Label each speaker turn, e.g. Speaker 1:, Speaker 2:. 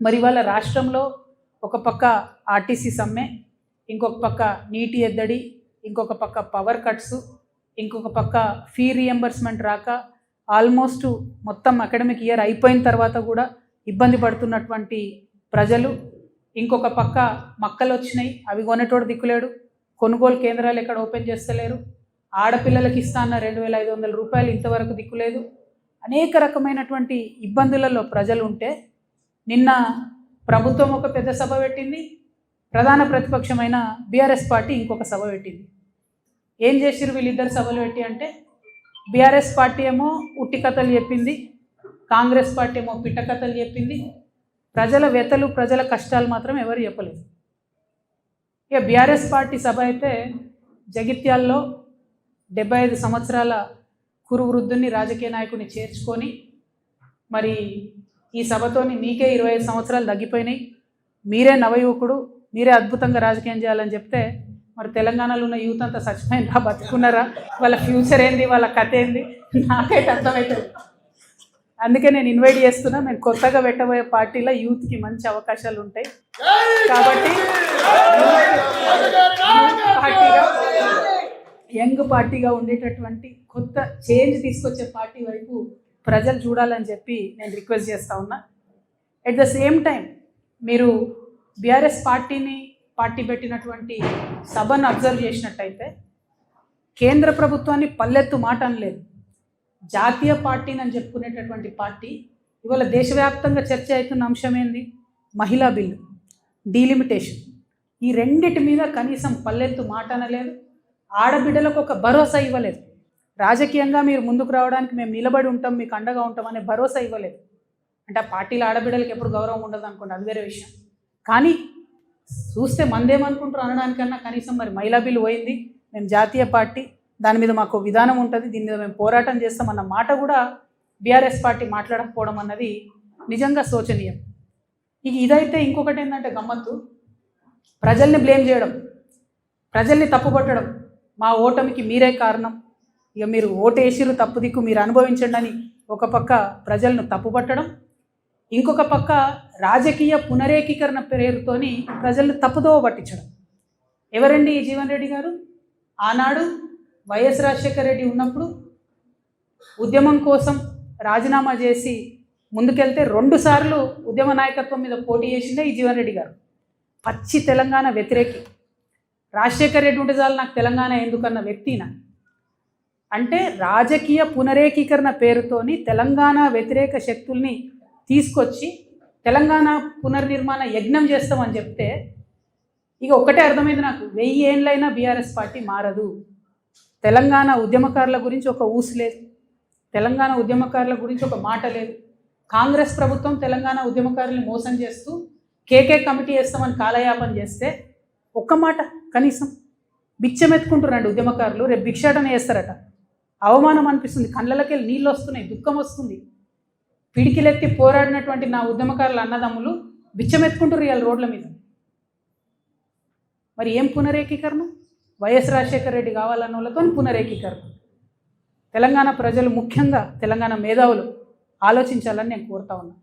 Speaker 1: మరి వాళ్ళ రాష్ట్రంలో ఒక పక్క ఆర్టీసీ సమ్మె, ఇంకొక పక్క నీటి ఎద్దడి, ఇంకొక పక్క పవర్ కట్స్, ఇంకొక పక్క ఫీ రియంబర్స్మెంట్ రాక ఆల్మోస్ట్ మొత్తం అకాడమిక్ ఇయర్ అయిపోయిన తర్వాత కూడా ఇబ్బంది పడుతున్నటువంటి ప్రజలు, ఇంకొక పక్క మక్కలు వచ్చినాయి, అవి కొనేటోడు దిక్కులేడు, కొనుగోలు కేంద్రాలు ఎక్కడ ఓపెన్ చేస్తలేరు, ఆడపిల్లలకి ఇస్తాన్న 2,500 రూపాయలు ఇంతవరకు దిక్కులేదు. అనేక రకమైనటువంటి ఇబ్బందులలో ప్రజలు ఉంటే నిన్న ప్రభుత్వం ఒక పెద్ద సభ పెట్టింది, ప్రధాన ప్రతిపక్షమైన బీఆర్ఎస్ పార్టీ ఇంకొక సభ పెట్టింది. ఏం చేసిరు వీళ్ళిద్దరు సభలు పెట్టి అంటే, బీఆర్ఎస్ పార్టీ ఏమో ఉట్టి కథలు చెప్పింది, కాంగ్రెస్ పార్టీ ఏమో పిట్ట కథలు చెప్పింది. ప్రజల వ్యతలు ప్రజల కష్టాలు మాత్రం ఎవరు చెప్పలేదు. ఇక బీఆర్ఎస్ పార్టీ సభ అయితే జగిత్యాల్లో 75 సంవత్సరాల కురు వృద్ధుని రాజకీయ నాయకుడిని చేర్చుకొని, మరి ఈ సభతోని మీకే 25 సంవత్సరాలు తగ్గిపోయినాయి, మీరే నవయువకుడు, మీరే అద్భుతంగా రాజకీయం చేయాలని చెప్తే, మరి తెలంగాణలో ఉన్న యూత్ అంతా చచ్చిపోయినరా బతుకున్నారా, వాళ్ళ ఫ్యూచర్ ఏంది, వాళ్ళ కథ ఏంది, నాకైతే అర్థమవుతుంది. అందుకే నేను ఇన్వైట్ చేస్తున్నా. నేను కొత్తగా పెట్టబోయే పార్టీలో యూత్కి మంచి అవకాశాలు ఉంటాయి కాబట్టి యంగ్ పార్టీగా ఉండేటటువంటి కొత్త చేంజ్ తీసుకొచ్చే పార్టీ వైపు ప్రజలు చూడాలని చెప్పి నేను రిక్వెస్ట్ చేస్తూ ఉన్నా. ఎట్ ద సేమ్ టైం మీరు బీఆర్ఎస్ పార్టీ పెట్టినటువంటి సభను అబ్జర్వ్ చేసినట్టయితే కేంద్ర ప్రభుత్వాన్ని పల్లెత్తు మాట అనలేదు. జాతీయ పార్టీని అని చెప్పుకునేటటువంటి పార్టీ ఇవాళ దేశవ్యాప్తంగా చర్చ అవుతున్న అంశం ఏంది? మహిళా బిల్లు, డీలిమిటేషన్. ఈ రెండిటి మీద కనీసం పల్లెత్తు మాట అనలేదు. ఆడబిడ్డలకు ఒక భరోసా ఇవ్వలేదు. రాజకీయంగా మీరు ముందుకు రావడానికి మేము నిలబడి ఉంటాం, మీకు అండగా ఉంటాం అనే భరోసా ఇవ్వలేదు. అంటే ఆ పార్టీల ఆడబిడ్డలకు ఎప్పుడు గౌరవం ఉండదు అనుకోండి, అది వేరే విషయం. కానీ చూస్తే మందేమనుకుంటారు అనడానికన్నా కనీసం మరి మహిళా బిల్లు పోయింది, మేము జాతీయ పార్టీ, దాని మీద మాకు విధానం ఉంటుంది, దీని మీద మేము పోరాటం చేస్తామన్న మాట కూడా బీఆర్ఎస్ పార్టీ మాట్లాడకపోవడం అన్నది నిజంగా శోచనీయం. ఇదైతే ఇంకొకటి ఏంటంటే గమ్మత్తు, ప్రజల్ని బ్లేమ్ చేయడం, ప్రజల్ని తప్పుపట్టడం, మా ఓటమికి మీరే కారణం, ఇక మీరు ఓటేసిరు తప్పు దిక్కు మీరు అనుభవించండి అని ఒక పక్క ప్రజలను తప్పుపట్టడం, ఇంకొక పక్క రాజకీయ పునరేకీకరణ పేరుతోని ప్రజలను తప్పుదోవ పట్టించడం. ఎవరండి ఈ జీవన్ రెడ్డి గారు? ఆనాడు వైఎస్ రాజశేఖర రెడ్డి ఉన్నప్పుడు ఉద్యమం కోసం రాజీనామా చేసి ముందుకెళ్తే 2 సార్లు ఉద్యమ నాయకత్వం మీద పోటీ చేసిందే ఈ జీవన్ రెడ్డి గారు. పచ్చి తెలంగాణ వ్యతిరేకి. రాజశేఖర రెడ్డి ఉంటే చాలు నాకు తెలంగాణ ఎందుకన్న వ్యక్తిన. అంటే రాజకీయ పునరేకీకరణ పేరుతోని తెలంగాణ వ్యతిరేక శక్తుల్ని తీసుకొచ్చి తెలంగాణ పునర్నిర్మాణ యజ్ఞం చేస్తామని చెప్తే ఇక ఒక్కటే అర్థమైంది నాకు, 1000 ఏళ్ళైనా బీఆర్ఎస్ పార్టీ మారదు. తెలంగాణ ఉద్యమకారుల గురించి ఒక ఊసు లేదు, తెలంగాణ ఉద్యమకారుల గురించి ఒక మాట లేదు. కాంగ్రెస్ ప్రభుత్వం తెలంగాణ ఉద్యమకారుల్ని మోసం చేస్తూ కేకే కమిటీ వేస్తామని కాలయాపన చేస్తే ఒక్క మాట కనీసం బిచ్చమెత్తుకుంటున్నాడు ఉద్యమకారులు. రేపు భిక్షాటన చేస్తారట. అవమానం అనిపిస్తుంది, కళ్ళకి నీళ్ళు వస్తున్నాయి, దుఃఖం వస్తుంది. పిడికిలెత్తి పోరాడినటువంటి నా ఉద్యమకారుల అన్నదమ్ములు బిచ్చమెత్తుకుంటారు ఇవాళ రోడ్ల మీద. మరి ఏం పునరేకీకరణ? వైఎస్ రాజశేఖర రెడ్డి కావాలన్న వాళ్ళతో పునరేకీకరణ. తెలంగాణ ప్రజలు, ముఖ్యంగా తెలంగాణ మేధావులు ఆలోచించాలని నేను కోరుతా ఉన్నా.